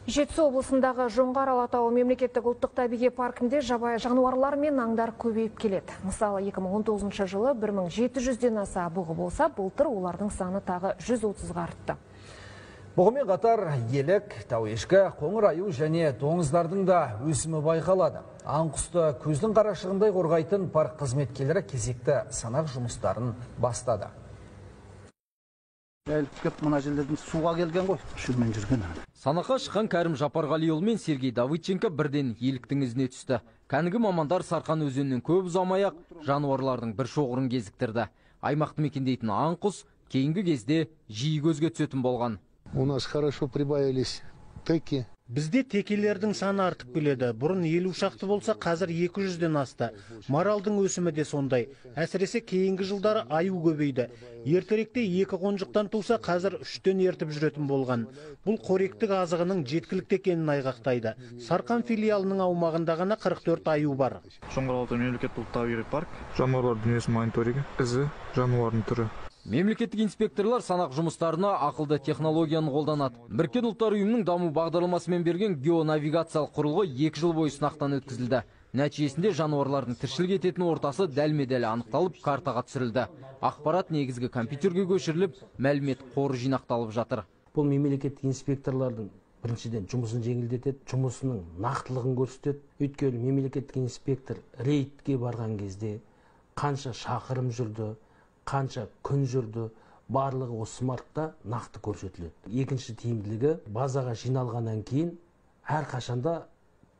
Жетісу облысындағы Жоңғар Алатауы мемлекеттік ұлттық табиғи паркінде жабайы жануарлар мен аңдар көбейіп келеді. Мысалы, 2019 жылы 1700-ден аса бұғы болса, былтыр олардың саны тағы 130-ға артты. Бұғымен қатар елік, тауешкі, қоңыр аю және доңыздардың да өсімі байқалады. Аң құсты көздің қарашығындай қорғайтын парк қызметкерлері кезекті санақ жұмыстарын бастады. Кеп мына жерлердің суға келген ғой, шүрмен жүрген. Санаққа шыққан Кәрім Жапарғалиұлы мен Сергей Давыдченко бірден еліктің ізіне түсті. Кәнігі мамандар Сарқан өзенінен көп ұзамай-ақ жануарлардың бір шоғырын кезіктірді. Аймақты мекендейтін аң құс кейінгі кезде жиі көзге түсетін болған. У нас хорошо прибавились теки. Бізде текелердің саны артып келеді. Бұрын 50 шақты болса, қазір 200-ден асты. Маралдың өсімі де сондай. Әсіресе кейінгі жылдары аю көбейді. Ертеректе 2 қонжықтан туса, қазір 3-тен ертіп жүретін болған. Бұл қоректік азығының жеткілікті екенін айғақтайды. Сарқан филиалының аумағында ғана 44 аю бар. Жоңғар Алатауы мемлекеттік ұлттық табиғи парк. Жануарлар дүниесі мониторингі, ізі, жануардың түрі. Мемлекеттік инспекторлар санақ жұмыстарына ақылды технологияны қолданады. Біріккен ұлттар ұйымының даму бағдарламасымен берген геонавигациялық құрылғы 2 жыл бойы сынақтан өткізілді. Нәтижесінде жануарлардың тіршілік ететін ортасы дәлме-дәл анықталып, картаға түсірілді. Ақпарат негізгі компьютерге көшіріліп, мәлімет қоры жинақталып жатыр. Бұл мемлекеттік инспекторлардың біріншіден жұмысын жеңілдетеді, жұмысының нақтылығын көрсетеді. Өйткені мемлекеттік инспектор рейдке барған кезде қанша шақырым жүрді, қанша күн жүрді, барлығы осы смартта нақты көрсетіледі. Екінші тиімділігі, базаға жиналғаннан кейін әрқашанда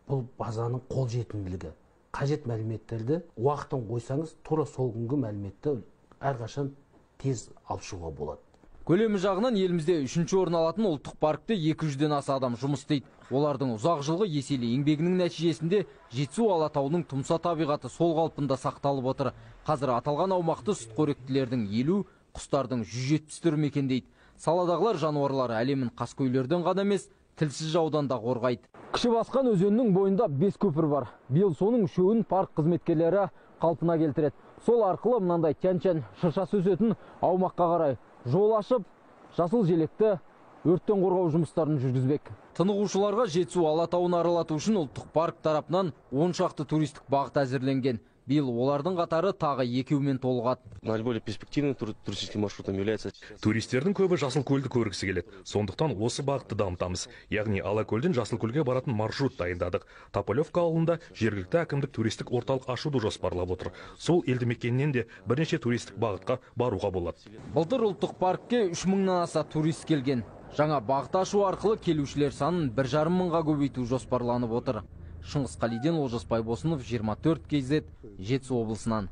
бұл базаның қолжетімділігі. Қажет мәліметтерді уақытын қойсаңыз, тура сол күнгі мәліметті әрқашан тез алып шығуға болады. Көлемі жағынан елімізде 3-ші орын алатын ұлттық паркте 200-ден аса адам жұмыс істейді. Олардың ұзақ жылғы еселі еңбегінің нәтижесінде Жетісу Алатауының тұмса табиғаты сол қалпында сақталып отыр. Қазір аталған аумақты сүтқоректілердің 50, құстардың 170 түрі мекендейді. Саладағылар жануарлар әлемін қаскөйлерден ғана емес, тілсіз жаудан да қорғайды. Кіші Басқан өзенінің бойында 5 көпір бар. Биыл соның 3-еуін парк қызметкерлері қалпына келтіреді. Сол арқылы мынандай тянь-тянь шыршасы өсетін аумаққа қарай жол ашып, жасыл желекті өрттен қорғау жұмыстарын жүргізбек. Тынығушыларға Жетісу Алатауын аралату үшін ұлттық парк тарапынан 10 шақты туристік бағыт әзірленген. Биыл олардың қатары тағы 2-мен толығады. Наиболее перспективным туристическим маршрутом является. Туристердің көбі Жасылкөлді көргісі келеді. Сондықтан осы бағытты дамытамыз. Яғни Алакөлден Жасылкөлге баратын маршрут дайындадық. Тополевка ауылында жергілікті әкімдік туристік орталық ашуды жоспарлап отыр. Сол елді мекеннен де бірнеше туристік бағытқа баруға болады. Былтыр ұлттық паркке 3000-нан аса турист келген. Жаңа бағыт ашу арқылы келушілер санын 1,5 мыңға көбейту жоспарланып отыр. Шыңғыс Қалиден, Олжас Байбосынов, 24 KZ, Жетісу облысынан.